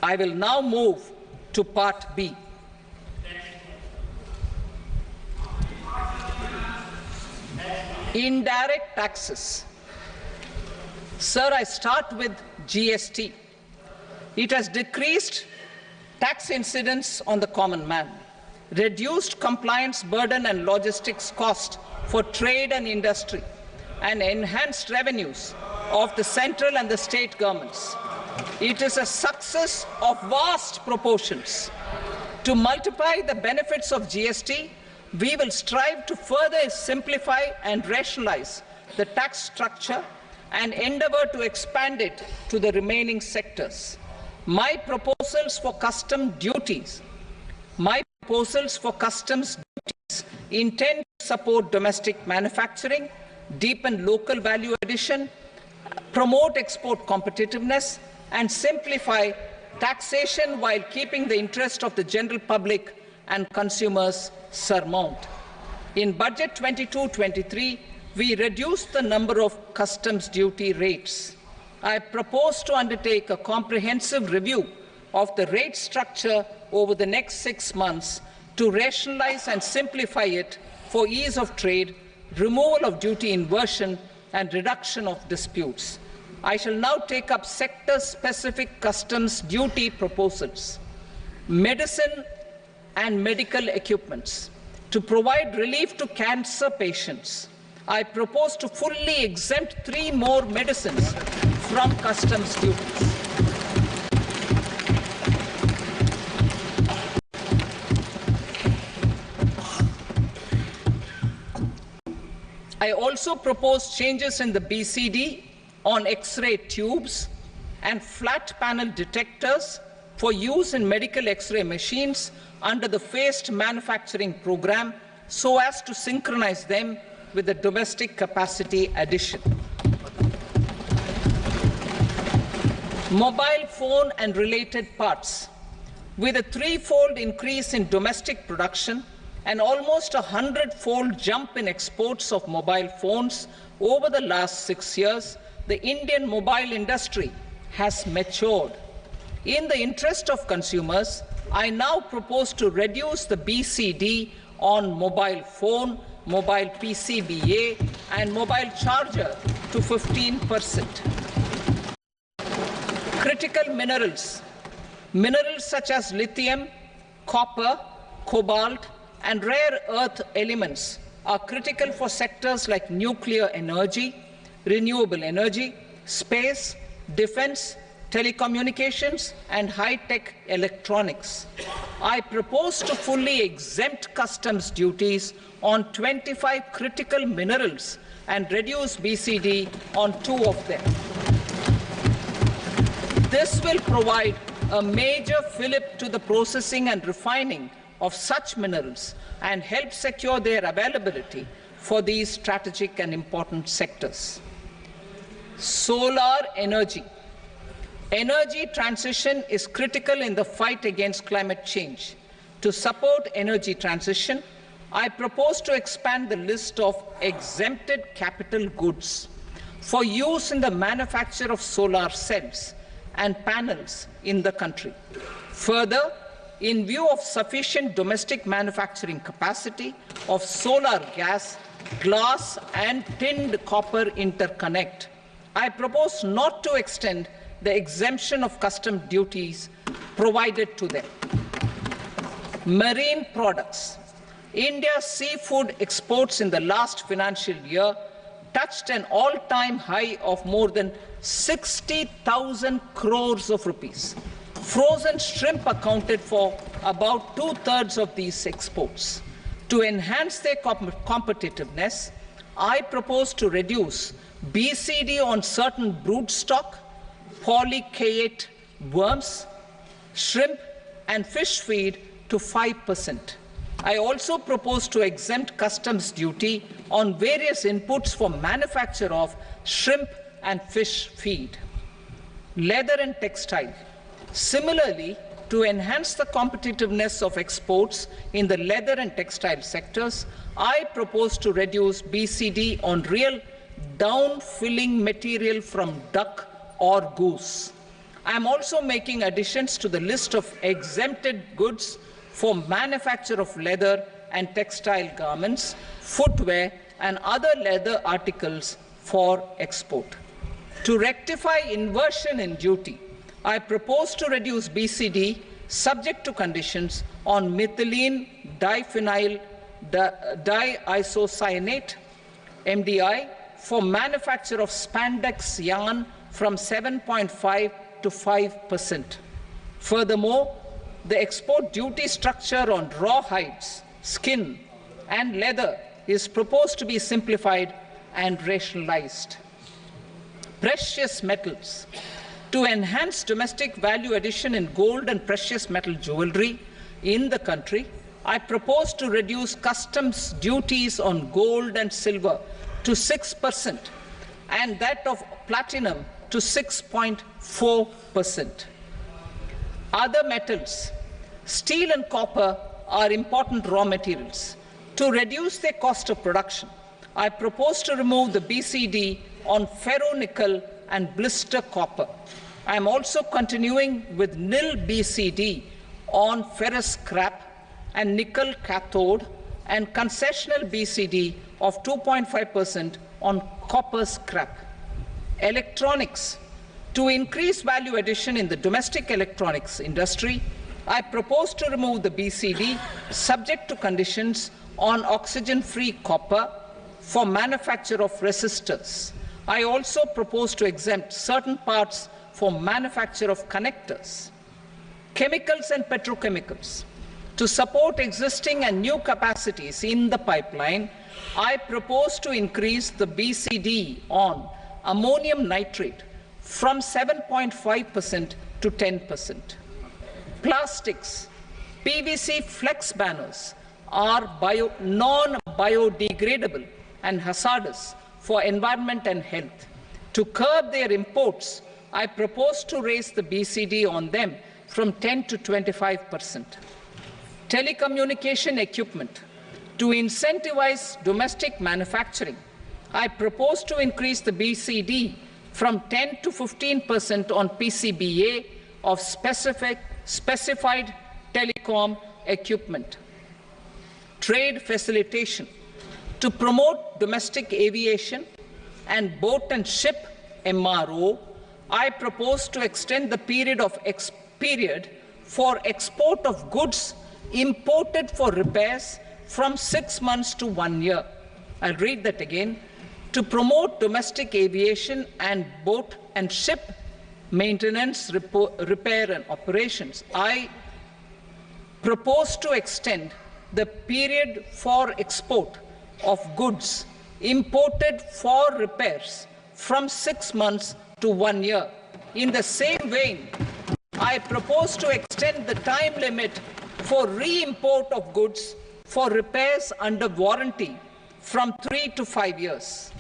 I will now move to Part B. Indirect taxes. Sir, I start with GST. It has decreased tax incidence on the common man, reduced compliance burden and logistics cost for trade and industry, and enhanced revenues of the central and the state governments. It is a success of vast proportions. To multiply the benefits of GST, we will strive to further simplify and rationalize the tax structure and endeavour to expand it to the remaining sectors. My proposals for customs duties intend to support domestic manufacturing, deepen local value addition, promote export competitiveness, and simplify taxation while keeping the interest of the general public and consumers surmount. In Budget 22-23, we reduced the number of customs duty rates. I propose to undertake a comprehensive review of the rate structure over the next 6 months to rationalize and simplify it for ease of trade, removal of duty inversion, and reduction of disputes. I shall now take up sector-specific customs duty proposals. Medicine and medical equipments. To provide relief to cancer patients, I propose to fully exempt 3 more medicines from customs duties. I also propose changes in the BCD on X-ray tubes and flat panel detectors for use in medical X-ray machines under the phased manufacturing program so as to synchronize them with the domestic capacity addition. Mobile phone and related parts. With a 3-fold increase in domestic production and almost a 100-fold jump in exports of mobile phones over the last 6 years, the Indian mobile industry has matured. In the interest of consumers, I now propose to reduce the BCD on mobile phone, mobile PCBA, and mobile charger to 15%. Critical minerals. Minerals such as lithium, copper, cobalt, and rare earth elements are critical for sectors like nuclear energy, renewable energy, space, defense, telecommunications, and high-tech electronics. I propose to fully exempt customs duties on 25 critical minerals and reduce BCD on 2 of them. This will provide a major fillip to the processing and refining of such minerals and help secure their availability for these strategic and important sectors. Solar energy. Energy transition is critical in the fight against climate change. To support energy transition, I propose to expand the list of exempted capital goods for use in the manufacture of solar cells and panels in the country. Further, in view of sufficient domestic manufacturing capacity of solar gas, glass, and tinned copper interconnect, I propose not to extend the exemption of customs duties provided to them. Marine products. India's seafood exports in the last financial year touched an all-time high of more than 60,000 crores of rupees. Frozen shrimp accounted for about 2/3 of these exports. To enhance their competitiveness, I propose to reduce BCD on certain broodstock, polychaete worms, shrimp, and fish feed to 5%. I also propose to exempt customs duty on various inputs for manufacture of shrimp and fish feed. Leather and textile. Similarly, to enhance the competitiveness of exports in the leather and textile sectors, I propose to reduce BCD on real down-filling material from duck or goose. I am also making additions to the list of exempted goods for manufacture of leather and textile garments, footwear, and other leather articles for export. To rectify inversion in duty, I propose to reduce BCD subject to conditions on methylene diphenyl diisocyanate MDI for manufacture of spandex yarn from 7.5 to 5%. Furthermore, the export duty structure on raw hides, skin, and leather is proposed to be simplified and rationalized. Precious metals. To enhance domestic value addition in gold and precious metal jewelry in the country, I propose to reduce customs duties on gold and silver to 6% and that of platinum to 6.4%. Other metals, steel and copper are important raw materials. To reduce their cost of production, I propose to remove the BCD on ferronickel and blister copper. I am also continuing with nil BCD on ferrous scrap and nickel cathode and concessional BCD of 2.5% on copper scrap. Electronics. To increase value addition in the domestic electronics industry, I propose to remove the BCD subject to conditions on oxygen-free copper for manufacture of resistors. I also propose to exempt certain parts for manufacture of connectors. Chemicals and petrochemicals. To support existing and new capacities in the pipeline, I propose to increase the BCD on ammonium nitrate from 7.5% to 10%. Plastics. PVC flex banners are non-biodegradable and hazardous for environment and health. To curb their imports, I propose to raise the BCD on them from 10 to 25%. Telecommunication equipment. To incentivize domestic manufacturing, I propose to increase the BCD from 10 to 15% on PCBA of specified telecom equipment. Trade facilitation. To promote domestic aviation and boat and ship MRO, I propose to extend the period for export of goods imported for repairs from 6 months to 1 year. I'll read that again. To promote domestic aviation and boat and ship maintenance, repair and operations, I propose to extend the period for export of goods imported for repairs from 6 months to 1 year. In the same vein, I propose to extend the time limit for re-import of goods for repairs under warranty from 3 to 5 years.